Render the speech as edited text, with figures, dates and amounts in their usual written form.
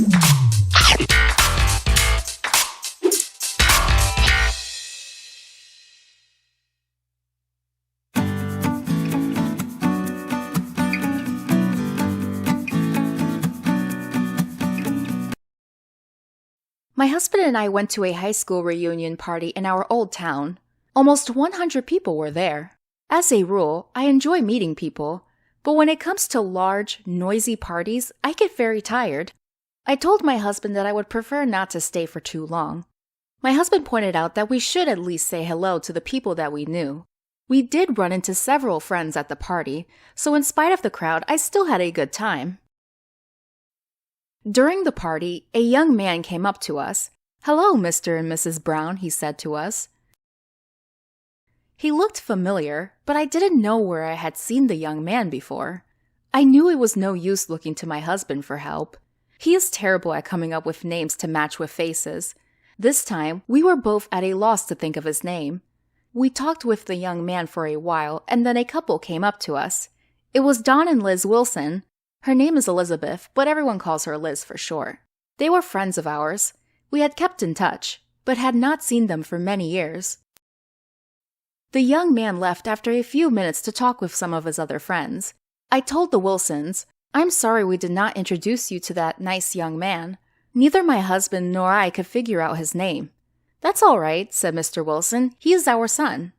My husband and I went to a high school reunion party in our old town. Almost 100 people were there. As a rule, I enjoy meeting people, but when it comes to large, noisy parties, I get very tired. I told my husband that I would prefer not to stay for too long. My husband pointed out that we should at least say hello to the people that we knew. We did run into several friends at the party, so in spite of the crowd, I still had a good time. During the party, a young man came up to us. "Hello, Mr. and Mrs. Brown," he said to us. He looked familiar, but I didn't know where I had seen the young man before. I knew it was no use looking to my husband for help. He is terrible at coming up with names to match with faces. This time, we were both at a loss to think of his name. We talked with the young man for a while, and then a couple came up to us. It was Don and Liz Wilson. Her name is Elizabeth, but everyone calls her Liz for short. They were friends of ours. We had kept in touch, but had not seen them for many years. The young man left after a few minutes to talk with some of his other friends. I told the Wilsons, "I'm sorry we did not introduce you to that nice young man. Neither my husband nor I could figure out his name." "That's all right," said Mr. Wilson. "He is our son."